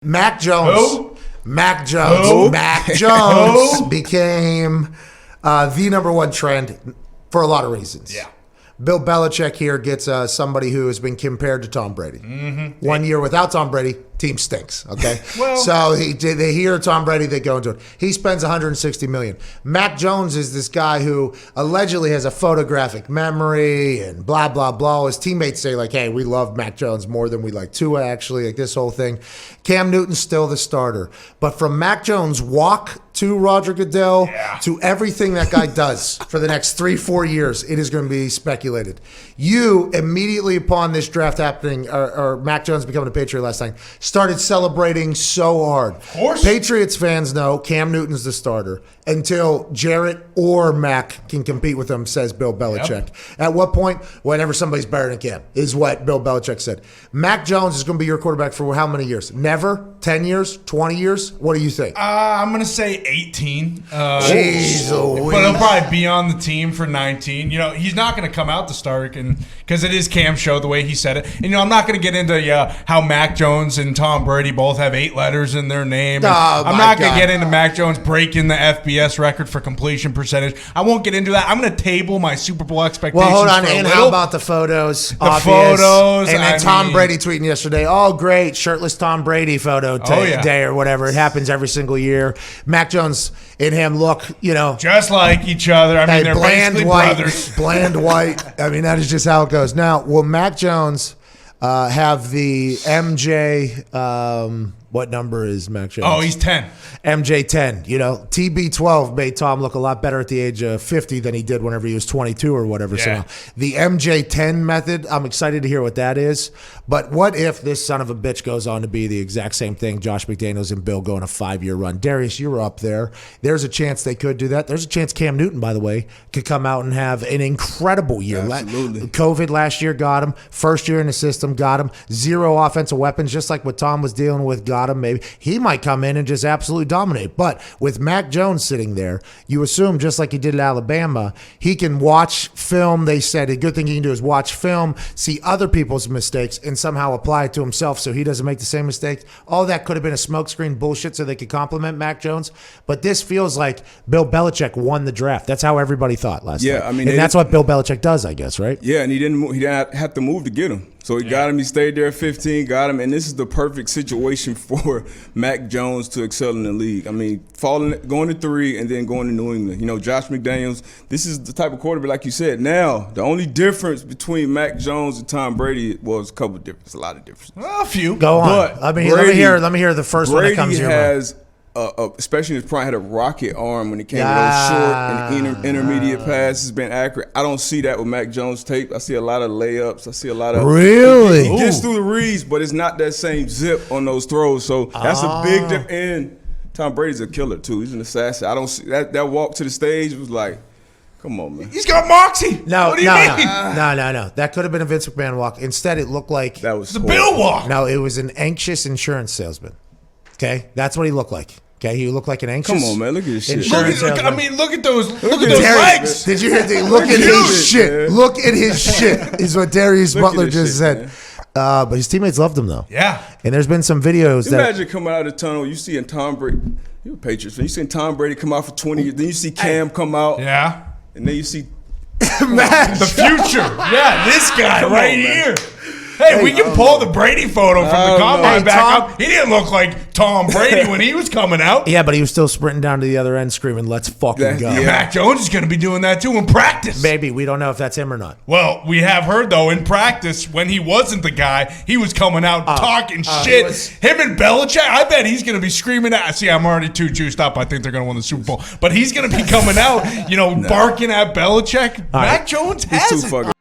Mac Jones. Who? Mac Jones. Who? Mac Jones Who? became the number one trend for a lot of reasons. Yeah. Bill Belichick here gets somebody who has been compared to Tom Brady. Mm-hmm. 1 year without Tom Brady, team stinks. Okay, Well- so they hear Tom Brady, they go into it. He spends $160 million. Mac Jones is this guy who allegedly has a photographic memory and blah blah blah. His teammates say like, "Hey, we love Mac Jones more than we like Tua." Actually, like this whole thing. Cam Newton's still the starter, but from Mac Jones' walk to Roger Goodell to everything that guy does for the next 3-4 years, it is going to be speculated. You immediately upon this draft happening, or Mac Jones becoming a Patriot last night, started celebrating so hard. Of course. Patriots fans know Cam Newton's the starter until Jarrett or Mac can compete with him, says Bill Belichick. At what point? Whenever somebody's better than Cam, is what Bill Belichick said. Mac Jones is going to be your quarterback for how many years? Never? 10 years? 20 years? What do you think? I'm going to say 18. Jeez Louise. But he'll probably be on the team for 19. You know, he's not going to come out the starter because it is Cam's show, the way he said it. And, you know, I'm not going to get into how Mac Jones and Tom Brady both have 8 letters in their name. I'm not going to get into Mac Jones breaking the FBS record for completion percentage. I won't get into that. I'm going to table my Super Bowl expectations. Well, hold on. For a And little. how about the photos? The photos. And then I Tom mean- Brady tweeting yesterday, oh, great, shirtless Tom Brady photo day or whatever. It happens every single year. Mac Jones and him look, you know. Just like each other. I mean, they're basically brothers. Bland white. I mean, that is just how it goes. Now, will Mac Jones have the MJ... what number is Mac Jones? Oh, he's 10. MJ 10. You know, TB12 made Tom look a lot better at the age of 50 than he did whenever he was 22 or whatever. Yeah. So now, the MJ 10 method, I'm excited to hear what that is. But what if this son of a bitch goes on to be the exact same thing? Josh McDaniels and Bill go on a 5-year run. Darius, you were up there. There's a chance they could do that. There's a chance Cam Newton, by the way, could come out and have an incredible year. Absolutely. COVID last year got him. First year in the system got him. 0 offensive weapons, just like what Tom was dealing with, got him. Maybe he might come in and just absolutely dominate. But with Mac Jones sitting there, you assume just like he did at Alabama, he can watch film. They said a good thing he can do is watch film, see other people's mistakes, and somehow apply it to himself so he doesn't make the same mistakes. All that could have been a smokescreen bullshit so they could compliment Mac Jones. But this feels like Bill Belichick won the draft. That's how everybody thought last night. I mean, and that's what Bill Belichick does, I guess, right? Yeah, and he didn't have to move to get him. So he got him. He stayed there at 15, got him, and this is the perfect situation for Mac Jones to excel in the league. I mean, going to 3 and then going to New England. You know, Josh McDaniels, this is the type of quarterback, like you said. Now, the only difference between Mac Jones and Tom Brady was a couple of differences, a lot of differences. Well, a few. Go on. But Let me Brady- hear the first one that Brady comes to your mind. has, especially in his prime, had a rocket arm when it came to those short and intermediate passes, been accurate. I don't see that with Mac Jones' tape. I see a lot of layups. I see a lot of Really? He gets through the reads, but it's not that same zip on those throws. So that's a big difference. And Tom Brady's a killer too. He's an assassin. I don't see that walk to the stage was like, come on, man. He's got moxie. No, what do you no, mean? no. That could have been a Vince McMahon walk. Instead, it looked like That was The horrible. Bill walk. no, it was an anxious insurance salesman. Okay, that's what he looked like. Okay, he looked like an anxious. Come on, man. Look at this shit. insurance Look, salesman. I mean, look at those at those this. legs. Did you hear? Look at his shit. man. Look at his shit. Is what Darius Look at Butler this just shit, said. man. But his teammates loved him though. Yeah. And there's been some videos that. Imagine coming out of the tunnel, you seeing Tom Brady. You're a Patriots fan. You seen Tom Brady come out for 20 years. Then you see Cam come out. Yeah. And then you see The future. Yeah, this guy Come right on, man. here. Hey, we can pull the Brady photo from the combine Hey, back Tom- up. He didn't look like Tom Brady when he was coming out. Yeah, but he was still sprinting down to the other end, screaming, "Let's fucking That- go!" yeah. Mac Jones is going to be doing that too in practice. Maybe we don't know if that's him or not. Well, we have heard though in practice when he wasn't the guy, he was coming out talking shit. Him and Belichick, I bet he's going to be screaming at. See, I'm already too juiced up. I think they're going to win the Super Bowl, but he's going to be coming out, barking at Belichick. Mac Jones he's has too it. fucking